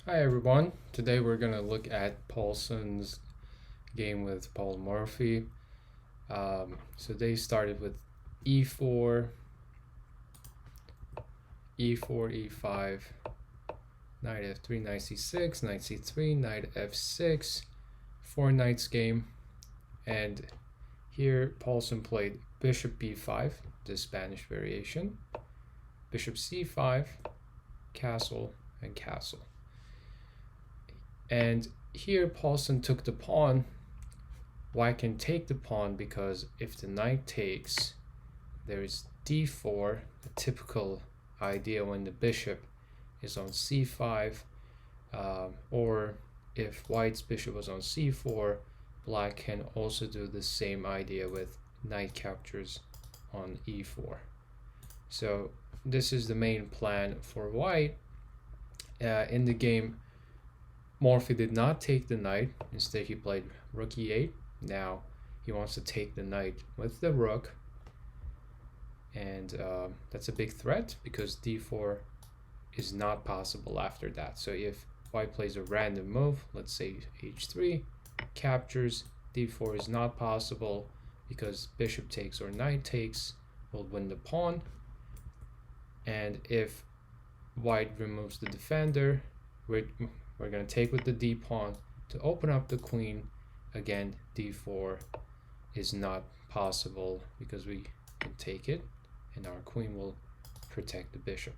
Hi everyone. Today we're gonna look at Paulson's game with Paul Morphy. So they started with e4, e4, e5, knight f3, knight c6, knight c3, knight f6, four knights game, and here Paulson played bishop b5, the Spanish variation, bishop c5, castle, and castle. And here Paulson took the pawn. White can take the pawn because if the knight takes, there is d4, a typical idea when the bishop is on c5, or if white's bishop was on c4, black can also do the same idea with knight captures on e4. So this is the main plan for white. In the game, Morphy did not take the knight. Instead, he played rook e8. Now he wants to take the knight with the rook, and that's a big threat because d4 is not possible after that. So if white plays a random move, let's say h3, captures, d4 is not possible because bishop takes or knight takes will win the pawn. And if white removes the defender, we're going to take with the d pawn to open up the queen. Again, d4 is not possible because we can take it and our queen will protect the bishop.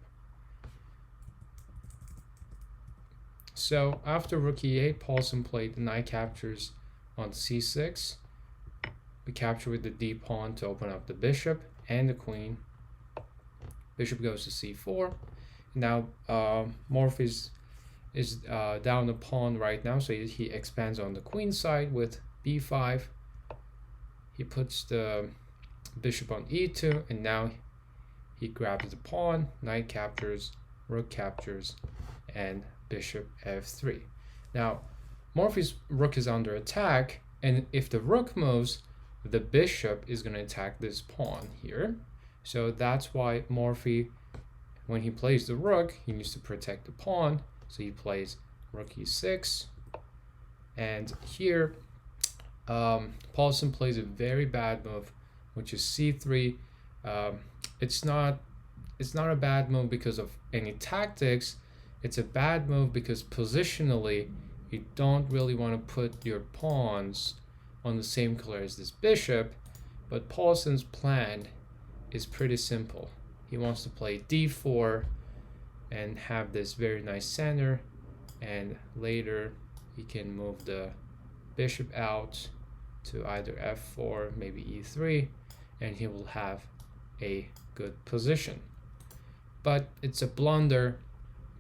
So after rook e8, Paulson played the knight captures on c6. We capture with the d pawn to open up the bishop and the queen. Bishop goes to c4. Now Morphy is down the pawn right now, so he expands on the queen side with b5. He puts the bishop on e2, and now he grabs the pawn, knight captures, rook captures, and bishop f3. Now Morphy's rook is under attack, and if the rook moves, the bishop is going to attack this pawn here. So that's why Morphy, when he plays the rook, he needs to protect the pawn. So he plays rook e6, and here Paulson plays a very bad move, which is c3. It's not a bad move because of any tactics. It's a bad move because positionally you don't really want to put your pawns on the same color as this bishop. But Paulson's plan is pretty simple. He wants to play d4 and have this very nice center, and later he can move the bishop out to either f4, maybe e3, and he will have a good position. But it's a blunder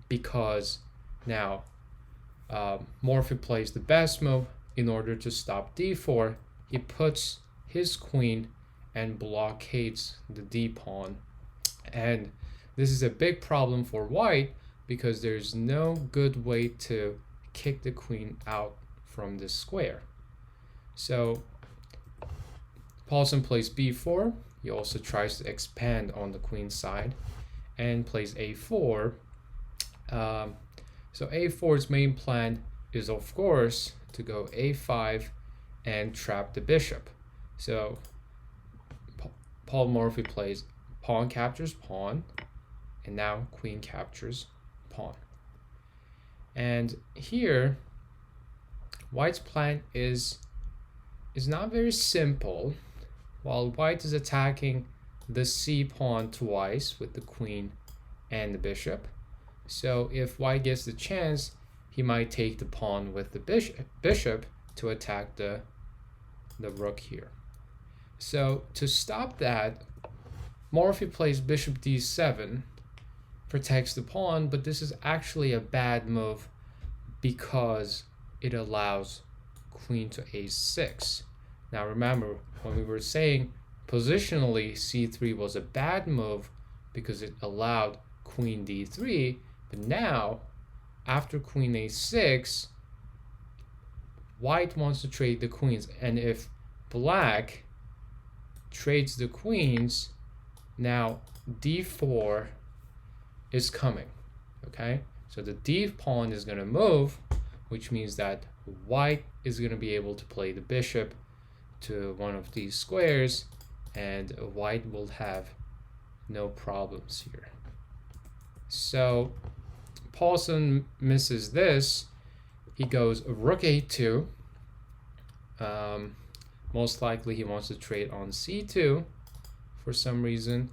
because now Morphy plays the best move. In order to stop d4, he puts his queen and blockades the d pawn, and this is a big problem for white because there's no good way to kick the queen out from this square. So Paulson plays b4. He also tries to expand on the queen side and plays a4. So a4's main plan is, of course, to go a5 and trap the bishop. So Paul Morphy plays pawn captures pawn, and now queen captures pawn. And here white's plan is not very simple. While white is attacking the c pawn twice with the queen and the bishop, so if white gets the chance, he might take the pawn with the bishop to attack the rook here. So to stop that, Morphy plays bishop d7, protects the pawn, but this is actually a bad move because it allows queen to a6. Now remember, when we were saying positionally c3 was a bad move because it allowed queen d3, but now after queen a6, white wants to trade the queens, and if black trades the queens, now d4 is coming. Okay, So the d pawn is going to move, which means that white is going to be able to play the bishop to one of these squares, and white will have no problems here. So Paulsen misses this. He goes rook a2. Most likely he wants to trade on c2 for some reason.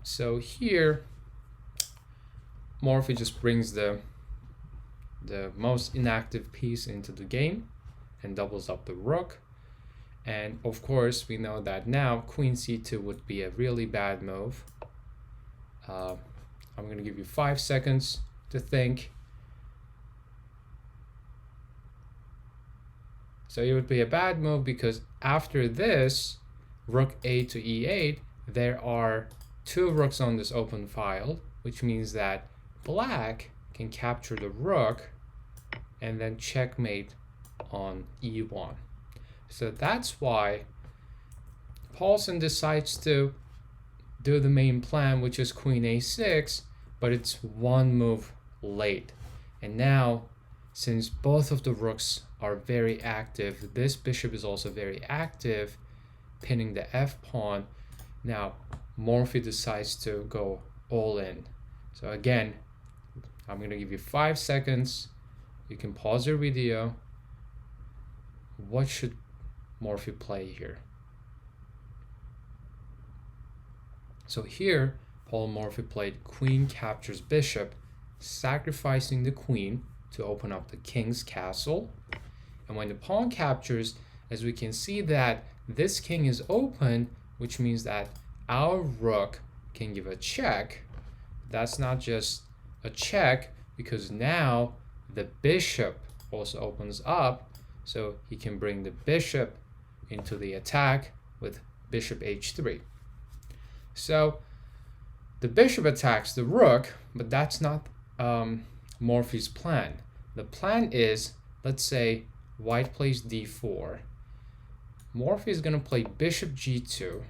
So here Morphy just brings the most inactive piece into the game and doubles up the rook. And of course we know that now queen c2 would be a really bad move. I'm going to give you 5 seconds to think. So it would be a bad move because after this, rook a to e8, there are 2 rooks on this open file, which means that black can capture the rook and then checkmate on e1. So that's why Paulsen decides to do the main plan, which is queen a6, but it's 1 move late. And now, since both of the rooks are very active, this bishop is also very active, pinning the f pawn. Now Morphy decides to go all in. So again, I'm going to give you 5 seconds. You can pause your video. What should Morphy play here? So here, Paul Morphy played queen captures bishop, sacrificing the queen to open up the king's castle. And when the pawn captures, as we can see that this king is open, which means that our rook can give a check. That's not just a check, because now the bishop also opens up, so he can bring the bishop into the attack with bishop h3. So the bishop attacks the rook, but that's not Morphy's plan. The plan is, let's say white plays d4. Morphy is going to play bishop g2.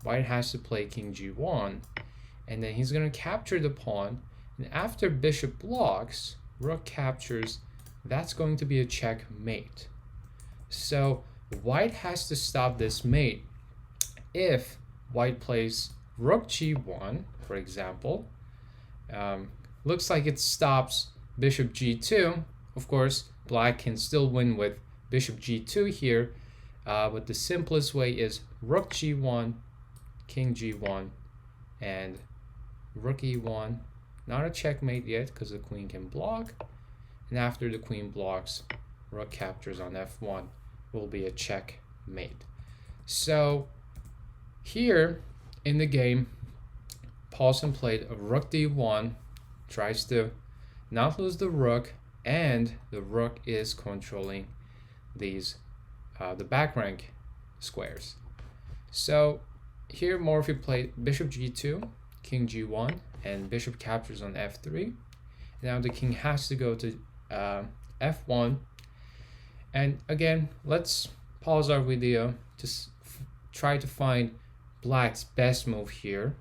White has to play king g1, and then he's going to capture the pawn. And after bishop blocks, rook captures. That's going to be a checkmate. So white has to stop this mate. If white plays rook g1, for example, looks like it stops bishop g2. Of course, black can still win with bishop g2 here, but the simplest way is rook g1, king g1, and rook e1. Not a checkmate yet because the queen can block. And after the queen blocks, rook captures on f1 will be a checkmate. So here in the game, Paulsen played a rook d1, tries to not lose the rook, and the rook is controlling these the back rank squares. So here Morphy played bishop g2, king g1, and bishop captures on f3. Now the king has to go to f1. And again, let's pause our video to try to find black's best move here.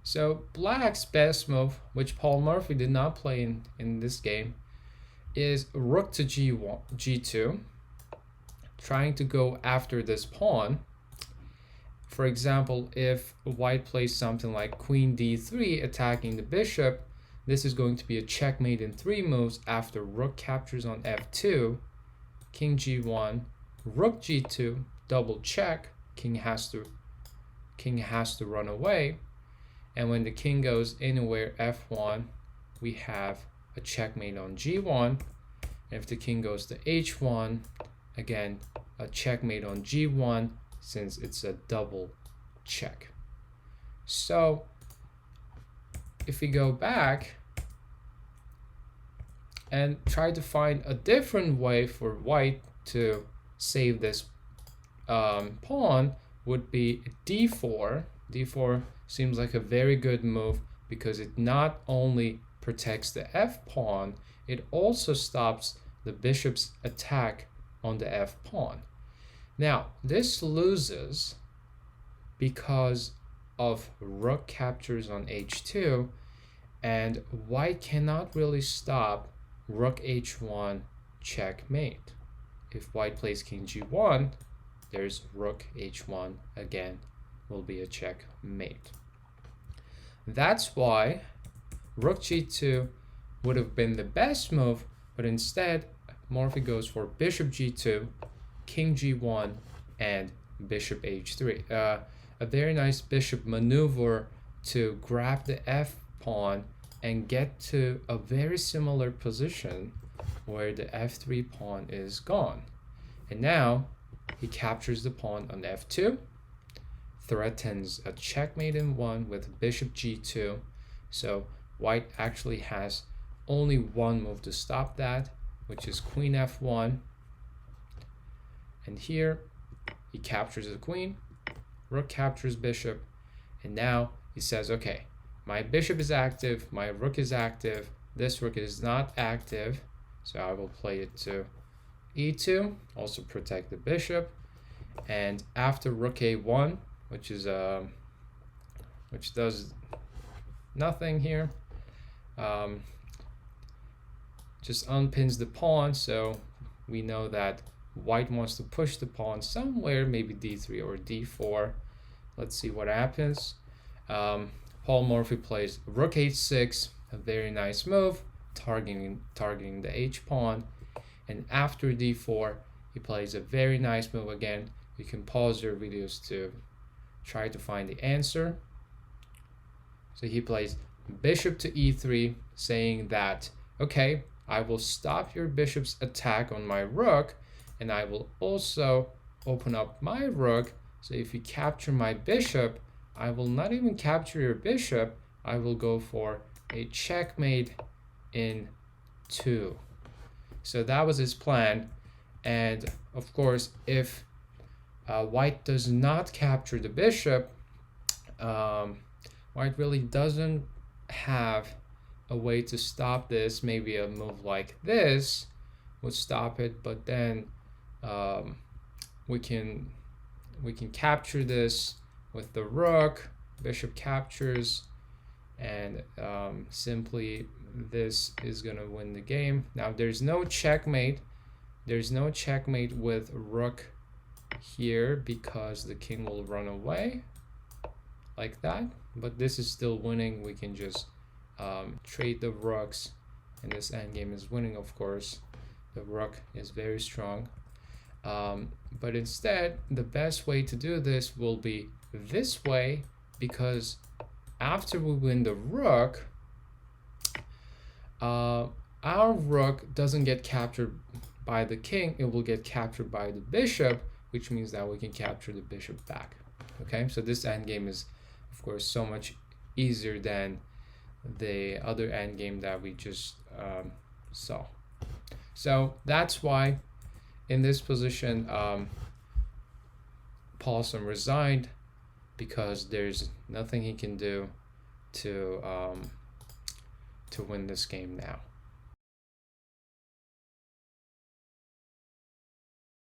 So black's best move, which Paul Morphy did not play in this game, is rook to g1, g2, trying to go after this pawn. For example, if white plays something like queen d3 attacking the bishop, this is going to be a checkmate in 3 moves after rook captures on f2, king g1, rook g2, double check, king has to run away. And when the king goes anywhere f1, we have a checkmate on g1. And if the king goes to h1, again, a checkmate on g1, since it's a double check. So if we go back and try to find a different way for white to save this pawn, would be d4. d4 seems like a very good move because it not only protects the f pawn, it also stops the bishop's attack on the f pawn. Now this loses because of rook captures on h2, and white cannot really stop rook h1 checkmate. If white plays king g1, there's rook h1 again, will be a checkmate. That's why rook g2 would have been the best move, but instead Morphy goes for bishop g2, king g1, and bishop h3. A very nice bishop maneuver to grab the f pawn and get to a very similar position where the f3 pawn is gone. And now he captures the pawn on f2, threatens a checkmate in one with bishop g2. So white actually has only one move to stop that, which is queen f1. And here he captures the queen, rook captures bishop, and now he says, okay, my bishop is active, my rook is active, this rook is not active, so I will play it to e2, also protect the bishop. And after rook a1, which does nothing here, just unpins the pawn, so we know that white wants to push the pawn somewhere, maybe d3 or d4. Let's see what happens. Paul Morphy plays rook h6, a very nice move, targeting the h pawn. And after d4, he plays a very nice move again. You can pause your videos to try to find the answer. So he plays bishop to e3, saying that, okay, I will stop your bishop's attack on my rook, and I will also open up my rook. So if you capture my bishop, I will not even capture your bishop. I will go for a checkmate in 2. So that was his plan. And of course, if white does not capture the bishop, white really doesn't have a way to stop this. Maybe a move like this would stop it, but then we can capture this with the rook, bishop captures, and simply this is gonna win the game. Now there's no checkmate. There's no checkmate with rook here because the king will run away like that, but this is still winning. We can just trade the rooks, and this endgame is winning, of course. The rook is very strong. But instead, the best way to do this will be this way, because after we win the rook, our rook doesn't get captured by the king, it will get captured by the bishop, which means that we can capture the bishop back. Okay, so this endgame is, of course, so much easier than the other endgame that we just saw. So that's why in this position, Paulson resigned, because there's nothing he can do to win this game now.